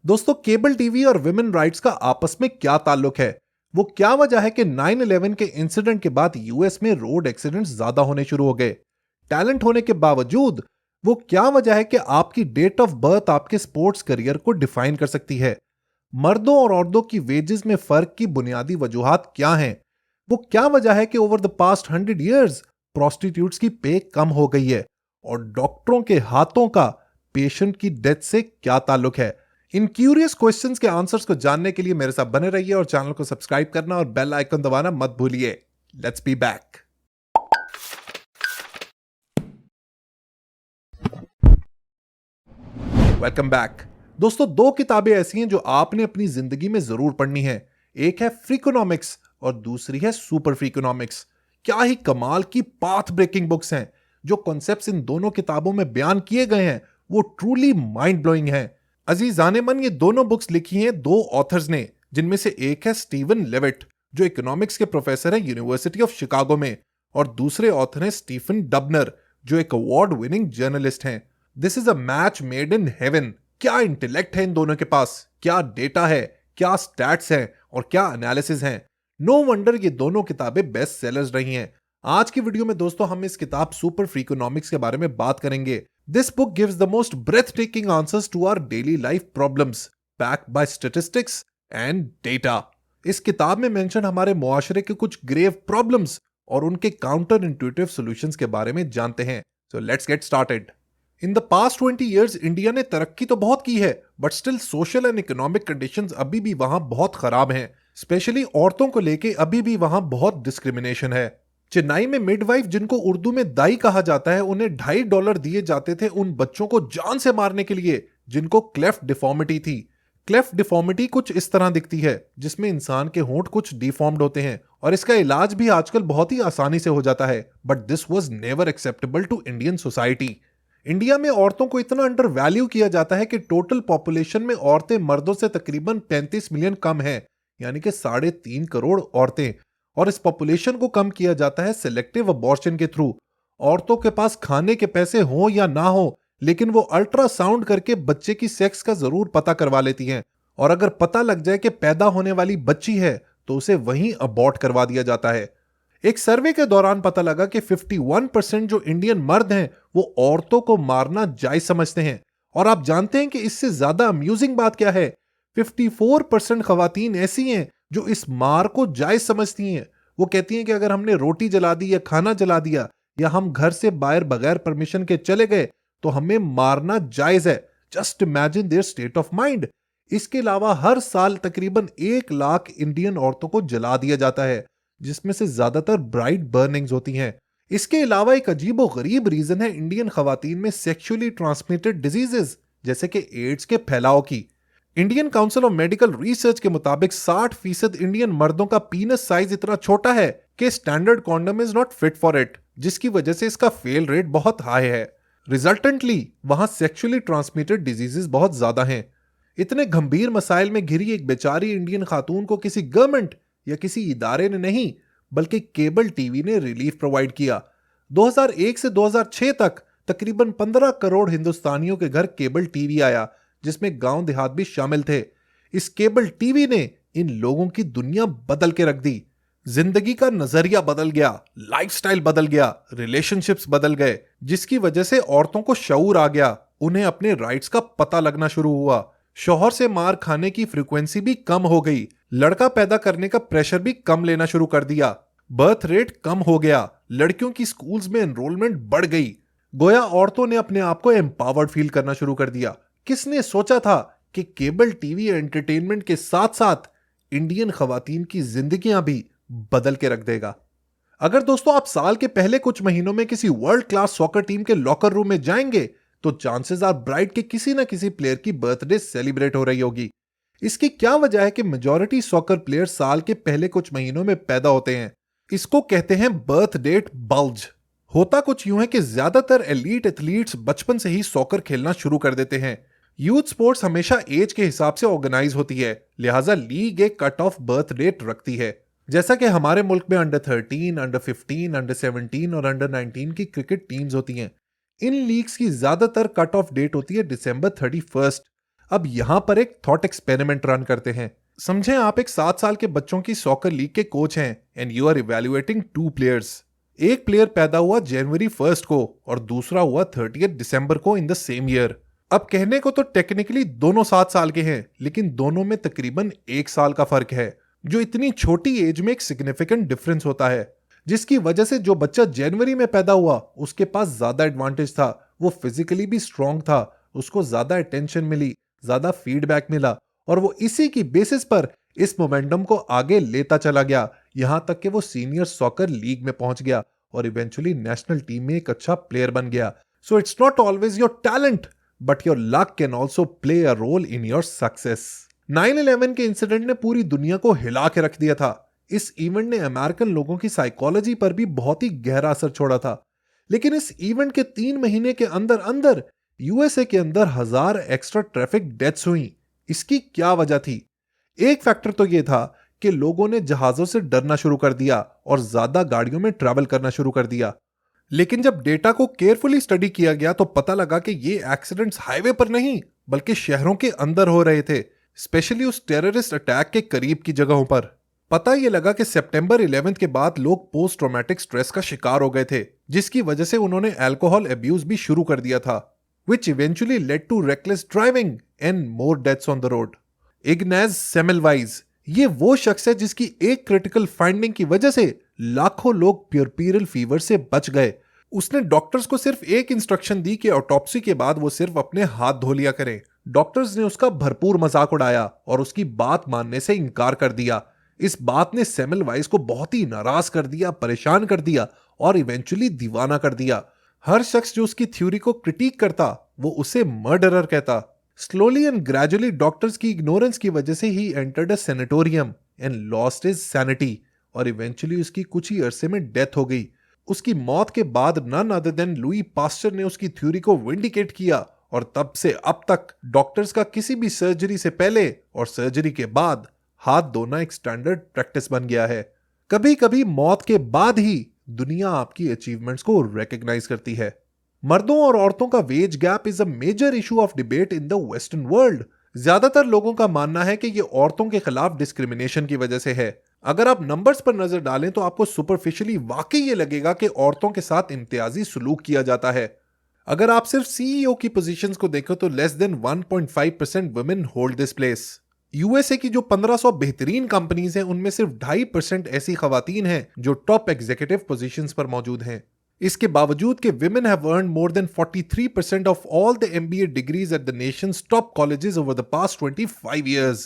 दोस्तों, cable TV और women rights का आपस में क्या ताल्लुक है? वो क्या वजह है कि 9/11 के इंसिडेंट के बाद यूएस में रोड एक्सीडेंट्स ज्यादा होने शुरू हो गए? टैलेंट होने के बावजूद वो क्या वजह है कि आपकी डेट ऑफ बर्थ आपके स्पोर्ट्स करियर को डिफाइन कर सकती है? मर्दों और औरतों की वेजेस में फर्क की बुनियादी वजूहात क्या हैं? वो क्या वजह है कि over the past 100 years prostitutes की पे कम हो गई है? और डॉक्टरों के हाथों का पेशेंट की डेथ से क्या ताल्लुक है? इन क्यूरियस क्वेश्चंस के आंसर्स को जानने के लिए मेरे साथ बने रहिए और चैनल को सब्सक्राइब करना और बेल आइकन दबाना मत भूलिए। Let's be back. Welcome back. दोस्तों, दो किताबें ऐसी हैं जो आपने अपनी जिंदगी में जरूर पढ़नी है। एक है फ्रीकोनॉमिक्स और दूसरी है सुपर फ्रीकोनॉमिक्स। क्या ही कमाल की पाथ ब्रेकिंग बुक्स हैं। जो कॉन्सेप्ट्स इन दोनों किताबों में बयान किए गए हैं वो ट्रूली माइंड ब्लोइंग हैं। अजीजाने मन, ये दोनों बुक्स लिखी हैं दो ऑथर्स ने, जिनमें से एक है स्टीवन लेविट जो इकोनॉमिक्स के प्रोफेसर हैं यूनिवर्सिटी ऑफ शिकागो में, और दूसरे ऑथर हैं स्टीफन डबनर जो एक अवार्ड विनिंग जर्नलिस्ट हैं। This is a match made in heaven. क्या इंटेलेक्ट है इन दोनों के पास, क्या डेटा है, क्या स्टैट्स हैं और क्या एनालिसिस हैं। नो वंडर ये दोनों किताबें बेस्ट सेलर्स रही हैं। आज की वीडियो में दोस्तों हम इस किताब सुपर फ्रीकोनॉमिक्स के बारे में बात करेंगे। This book gives the most breathtaking answers to our daily life problems backed by statistics and data। इस किताब में मेंशन हमारे मुआशरे के कुछ ग्रेव प्रॉब्लम्स और उनके काउंटर इंट्यूटिव सॉल्यूशंस के बारे में जानते हैं। So let's get started. In the past 20 years India ने तरक्की तो बहुत की है, but still social and economic conditions अभी भी वहां बहुत खराब हैं। स्पेशली औरतों को लेके अभी भी वहां बहुत डिस्क्रिमिनेशन है। चेन्नई में मिडवाइफ, जिनको उर्दू में दाई कहा जाता है, उन्हें $2.5 दिए जाते थे उन बच्चों को जान से मारने के लिए जिनको क्लेफ्ट डिफॉर्मिटी थी। क्लेफ्ट डिफॉर्मिटी कुछ इस तरह दिखती है, जिसमें इंसान के होंठ कुछ डिफॉर्म्ड होते हैं और इसका इलाज भी आजकल बहुत ही आसानी से हो जाता है। But this was never acceptable to Indian society. India में औरतों को इतना अंडर वैल्यू किया जाता है कि टोटल पॉपुलेशन में औरतें मर्दों से तकरीबन 35 मिलियन कम है, यानी कि 3.5 करोड़ औरतें। और इस पॉपुलेशन को कम किया जाता है सिलेक्टिव अबॉर्शन के थ्रू। औरतों के पास खाने के पैसे हो या ना हो, लेकिन वो अल्ट्रासाउंड करके बच्चे की सेक्स का जरूर पता करवा लेती हैं। और अगर पता लग जाए कि पैदा होने वाली बच्ची है तो उसे वहीं अबॉर्ट करवा दिया जाता है। एक सर्वे के दौरान पता लगा कि 51% जो इंडियन मर्द हैं वो औरतों को मारना जायज समझते हैं। और आप जानते हैं कि इससे ज्यादा अम्यूजिंग बात क्या है? 54% खवातीन ऐसी हैं जो इस मार को जायज समझती हैं। वो कहती हैं कि अगर हमने रोटी जला दी या खाना जला दिया या हम घर से बाहर बगैर परमिशन के चले गए तो हमें मारना जायज है। Just imagine there state of mind. इसके अलावा हर साल तकरीबन 1 लाख इंडियन औरतों को जला दिया जाता है, जिसमें से ज्यादातर ब्राइट बर्निंग्स होती हैं। इसके अलावा एक अजीबो गरीब रीजन है इंडियन खवातीन में सेक्सुअली ट्रांसमिटेड डिजीजेस जैसे कि एड्स के फैलाव की। Indian council of medical research के मुताबिक 60% इंडियन मर्दों का पीनस साइज इतना छोटा है कि standard condom is not fit for it, जिसकी वजह से इसका फेल रेट बहुत हाई है। रिजल्टेंटली वहां सेक्सुअली ट्रांसमिटेड डिजीजेस बहुत ज्यादा हैं। इतने गंभीर मसाइल में घिरी एक बेचारी इंडियन खातून को किसी गवर्नमेंट या किसी इदारे ने नहीं, बल्कि केबल टीवी ने रिलीफ प्रोवाइड किया। 2001 से 2006 तक तकरीबन 15 करोड़ हिंदुस्तानियों के घर केबल टीवी आया, जिसमें गांव देहात भी शामिल थे। इस केबल टीवी ने इन लोगों की दुनिया बदल के रख दी। जिंदगी का नजरिया बदल गया, लाइफस्टाइल बदल गया, रिलेशनशिप्स बदल गए, जिसकी वजह से औरतों को शऊर आ गया। उन्हें अपने राइट्स का पता लगना शुरू हुआ। शौहर से मार खाने की फ्रीक्वेंसी भी कम हो गई। लड़का पैदा करने का प्रेशर भी कम लेना शुरू कर दिया। बर्थ रेट कम हो गया। लड़कियों की स्कूल्स में एनरोलमेंट बढ़ गई। गोया औरतों ने अपने आप को एम्पावर्ड फील करना शुरू कर दिया। किसने सोचा था कि केबल टीवी एंटरटेनमेंट के साथ साथ इंडियन खवातीन की जिंदगियां भी बदल के रख देगा। अगर दोस्तों आप साल के पहले कुछ महीनों में किसी वर्ल्ड क्लास सॉकर टीम के लॉकर रूम में जाएंगे तो चांसेस आर ब्राइट के किसी ना किसी प्लेयर की बर्थडे सेलिब्रेट हो रही होगी। इसकी क्या वजह है कि मेजॉरिटी सॉकर प्लेयर साल के पहले कुछ महीनों में पैदा होते हैं? इसको कहते हैं बर्थ डेट बल्ज। होता कुछ यूं है कि ज्यादातर एलीट एथलीट्स बचपन से ही सॉकर खेलना शुरू कर देते हैं। यूथ स्पोर्ट्स हमेशा एज के हिसाब से ऑर्गेनाइज होती है, लिहाजा लीग एक कट ऑफ बर्थ डेट रखती है। जैसा कि हमारे मुल्क में अंडर 13, अंडर 15, अंडर 17 और अंडर 19 की क्रिकेट टीम्स होती हैं। इन लीग्स की ज्यादातर कट ऑफ डेट होती है December 31। अब यहां पर एक थॉट एक्सपेरिमेंट रन करते हैं। समझें आप एक 7 साल के बच्चों की सॉकर लीग के कोच हैं and you are evaluating 2 players. एक प्लेयर पैदा हुआ जनवरी 1 को और दूसरा हुआ 30 दिसंबर को इन द सेम ईयर। अब कहने को तो टेक्निकली दोनों 7 साल के हैं, लेकिन दोनों में तकरीबन 1 साल का फर्क है, जो इतनी छोटी एज में एक सिग्निफिकेंट डिफरेंस होता है, जिसकी वजह से जो बच्चा जनवरी में पैदा हुआ उसके पास ज्यादा एडवांटेज था। वो फिजिकली भी स्ट्रांग था, उसको ज्यादा अटेंशन मिली, ज्यादा फीडबैक मिला और वो इसी की बेसिस पर इस मोमेंटम को आगे लेता चला गया, यहां तक कि वो सीनियर सॉकर लीग में पहुंच गया और इवेंचुअली नेशनल टीम में एक अच्छा प्लेयर बन गया। So it's not always your talent but your luck can also play a role in your success. 9/11 के इंसिडेंट ने पूरी दुनिया को हिला के रख दिया था। इस इवेंट ने अमेरिकन लोगों की साइकोलॉजी पर भी बहुत ही गहरा असर छोड़ा था। लेकिन इस इवेंट के 3 महीने के अंदर अंदर यूएसए के अंदर 1000 एक्स्ट्रा ट्रैफिक डेथ्स हुई। इसकी क्या वजह थी? एक फैक्टर तो यह था कि लोगों ने जहाजों से डरना शुरू कर दिया और ज्यादा गाड़ियों में ट्रैवल करना शुरू कर दिया। लेकिन जब डेटा को केयरफुली स्टडी किया गया तो पता लगा कि ये एक्सीडेंट्स हाईवे पर नहीं बल्कि शहरों के अंदर हो रहे थे, स्पेशली उस टेररिस्ट अटैक के करीब की जगहों पर। पता ये लगा कि सितंबर 11 के बाद लोग पोस्ट ट्रॉमेटिक स्ट्रेस का शिकार हो गए थे, जिसकी वजह से उन्होंने अल्कोहल अब्यूज भी शुरू कर दिया था, which eventually led to reckless driving and more deaths on the road. Ignaz Semmelweis ये वो शख्स है जिसकी एक क्रिटिकल फाइंडिंग की वजह से लाखों लोग प्यूरपीरल फीवर से बच गए। उसने डॉक्टर्स को सिर्फ एक इंस्ट्रक्शन दी कि ऑटोप्सी के बाद वो सिर्फ अपने हाथ धो लिया करें। डॉक्टर्स ने उसका भरपूर मजाक उड़ाया और उसकी बात मानने से इनकार कर दिया। इस बात ने सेमेलवाइज को बहुत ही नाराज कर दिया, परेशान कर दिया और इवेंचुअली दीवाना कर दिया। हर शख्स जो उसकी थ्योरी को क्रिटिक करता वो उसे मर्डरर कहता। स्लोली एंड ग्रेजुअली डॉक्टर्स की इग्नोरेंस की वजह से he entered a sanatorium and lost his sanity और इवेंचुअली उसकी कुछ ही अरसे में डेथ हो गई। उसकी मौत के बाद none other than Louis Pasteur ने उसकी थ्योरी को विंडिकेट किया और तब से अब तक डॉक्टर्स का किसी भी सर्जरी से पहले और सर्जरी के बाद हाथ धोना एक स्टैंडर्ड प्रैक्टिस बन गया है। कभी कभी मौत के बाद ही दुनिया आपकी अचीवमेंट्स को रिकॉग्नाइज करती है। मर्दों और औरतों का wage gap is a major issue of debate in the western world. ज्यादातर लोगों का मानना है कि ये औरतों के खिलाफ डिस्क्रिमिनेशन की वजह से है। अगर आप नंबर्स पर नजर डालें तो आपको सुपरफिशियली वाकई ये लगेगा कि औरतों के साथ इम्तियाजी सलूक किया जाता है। अगर आप सिर्फ सीईओ की पोजीशंस को देखो तो less than 1.5% women hold this place. USA की जो 1500 बेहतरीन कंपनीज हैं उनमें सिर्फ 2.5% ऐसी खवातीन हैं जो टॉप एग्जीक्यूटिव पोजीशंस पर मौजूद हैं। इसके बावजूद कि women have earned more than 43% of all the MBA degrees at the nation's top colleges over the past 25 years।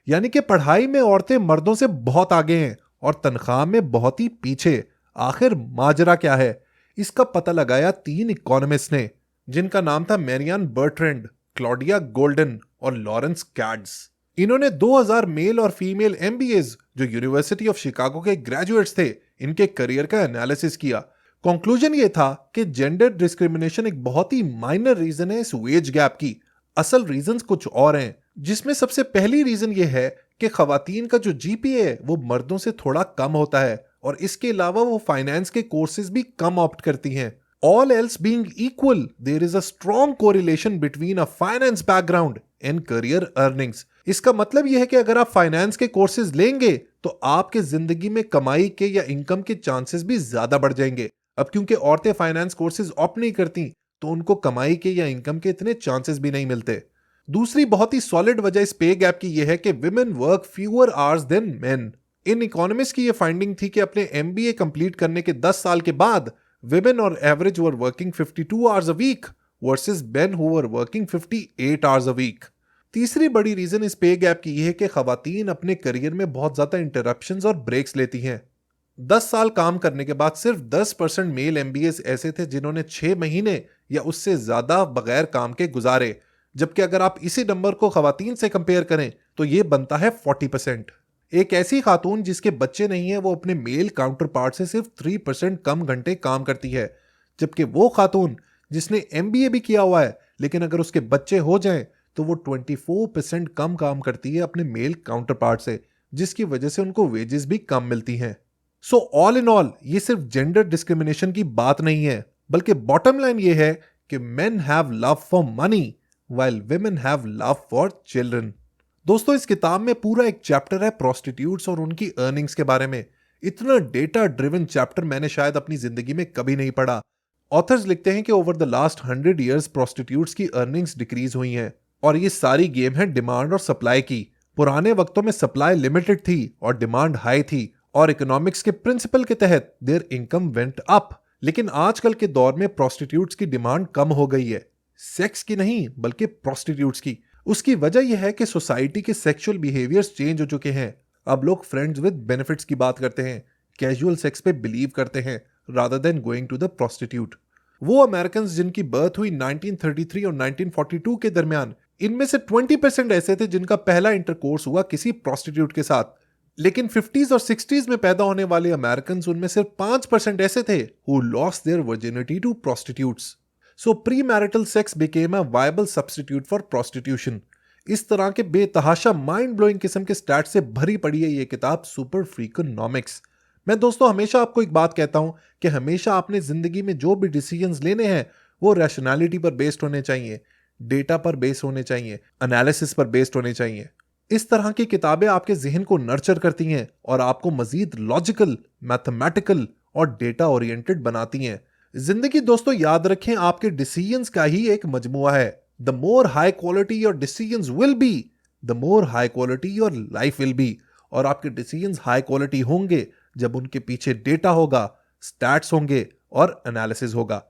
यानी कि पढ़ाई में औरतें मर्दों से बहुत आगे हैं और तनख्वाह में बहुत ही पीछे। आखिर माजरा क्या है? इसका पता लगाया 3 इकोनॉमिस्ट ने, जिनका नाम था मैरियान बर्ट्रेंड, क्लॉडिया गोल्डन और लॉरेंस कैड्स। इन्होंने 2000 मेल और फीमेल MBAs जो यूनिवर्सिटी ऑफ शिकागो के ग्रेजुएट्स थे, इनके करियर का एनालिसिस किया। कंक्लूजन ये था कि जेंडर डिस्क्रिमिनेशन एक बहुत ही माइनर रीजन है इस वेज गैप की। असल रीजंस कुछ और हैं, जिसमें सबसे पहली रीजन ये है कि खवातीन का जो GPA है वो मर्दों से थोड़ा कम होता है और इसके अलावा वो फाइनेंस के कोर्सेज भी कम ऑप्ट करती हैं। All else being equal, there is a strong correlation between a finance background and career earnings। इसका मतलब यह है कि अगर आप फाइनेंस के कोर्सेज लेंगे तो आपके जिंदगी में कमाई के या इनकम के चांसेस भी ज्यादा बढ़ जाएंगे। अब क्योंकि औरतें फाइनेंस कोर्सेज ऑप्ट नहीं करती तो उनको कमाई के या इनकम के इतने चांसेस भी नहीं मिलते। दूसरी बहुत ही सॉलिड वजह इस पे गैप की यह है कि women work fewer hours than men. इन इकोनॉमिस्ट की यह फाइंडिंग थी कि अपने MBA कंप्लीट करने के 10 साल के बाद women on average were working 52 hours a week versus men who were working 58 hours a week। तीसरी बड़ी रीजन इस पे गैप की यह है कि खवातीन अपने करियर में बहुत ज्यादा इंटरप्शंस और ब्रेक्स लेती हैं। 10 साल काम करने के बाद सिर्फ 10% मेल MBAs ऐसे थे जिन्होंने 6 महीने या उससे ज्यादा बगैर काम के गुजारे, जबकि अगर आप इसी नंबर को खवातीन से कंपेयर करें तो यह बनता है 40%। एक ऐसी खातून जिसके बच्चे नहीं है वो अपने मेल काउंटर पार्ट से सिर्फ 3% कम घंटे काम करती है, जबकि वो खातून जिसने MBA भी किया हुआ है लेकिन अगर उसके बच्चे हो जाएं तो वो 24% कम काम करती है अपने मेल काउंटर पार्ट से, जिसकी वजह से उनको वेजेस भी कम मिलती हैं। सो ऑल इन ऑल ये सिर्फ जेंडर डिस्क्रिमिनेशन की बात नहीं है, बल्कि बॉटम लाइन ये है कि men have love for money while women have love for children। दोस्तों इस किताब में पूरा एक चैप्टर है प्रोस्टिट्यूट्स और उनकी अर्निंग्स के बारे में। इतना डेटा ड्रिवन चैप्टर मैंने शायद अपनी जिंदगी में कभी नहीं पढ़ा। ऑथर्स लिखते हैं कि over the last 100 years prostitutes की अर्निंग्स डिक्रीज हुई हैं और ये सारी गेम है डिमांड और सप्लाई की। पुराने वक्तों में सप्लाई लिमिटेड थी और डिमांड हाई थी और इकोनॉमिक्स के प्रिंसिपल के तहत देयर इनकम वेंट अप। लेकिन आजकल के दौर में प्रोस्टिट्यूट्स की डिमांड कम हो गई है, सेक्स की नहीं बल्कि प्रोस्टिट्यूट्स की। उसकी वजह यह है कि सोसाइटी के सेक्सुअल बिहेवियर्स चेंज हो चुके हैं। अब लोग फ्रेंड्स विद बेनिफिट्स की बात करते हैं, कैजुअल सेक्स पे बिलीव करते हैं rather than going to the prostitute. वो अमेरिकन जिनकी बर्थ हुई 1933 और 1942 के दरमियान, इनमें से 20% ऐसे थे जिनका पहला इंटरकोर्स हुआ किसी प्रोस्टिट्यूट के साथ। लेकिन 50s और 60s में पैदा होने वाले अमेरिकन उनमें सिर्फ 5% ऐसे थे who lost their virginity to prostitutes. So premarital sex became a viable substitute for prostitution. इस तरह के बेतहाशा माइंड ब्लोइंग किस्म के स्टैट से भरी पड़ी है ये किताब सुपर फ्रीकोनॉमिक्स। मैं दोस्तों हमेशा आपको एक बात कहता हूं कि हमेशा आपने जिंदगी में जो भी डिसीजंस लेने हैं वो रैशनैलिटी पर बेस्ड होने चाहिए, डेटा पर बेस्ड होने चाहिए, एनालिसिस पर बेस्ड होने चाहिए। इस तरह की किताबें आपके जहन को नर्चर करती हैं और आपको मजीद लॉजिकल, मैथमेटिकल और डेटा ओरिएंटेड बनाती हैं। जिंदगी दोस्तों याद रखें आपके डिसीजंस का ही एक मजमुआ है। The more high quality your decisions will be, the more high quality your life will be. और आपके डिसीजंस हाई क्वालिटी होंगे जब उनके पीछे डेटा होगा, स्टैट्स होंगे और एनालिसिस होगा।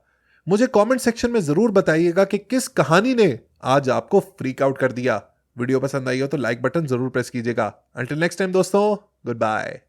मुझे कमेंट सेक्शन में जरूर बताइएगा कि किस कहानी ने आज आपको फ्रीक आउट कर दिया। वीडियो पसंद आई हो तो लाइक बटन जरूर प्रेस कीजिएगा। अंटिल नेक्स्ट टाइम दोस्तों, गुड बाय।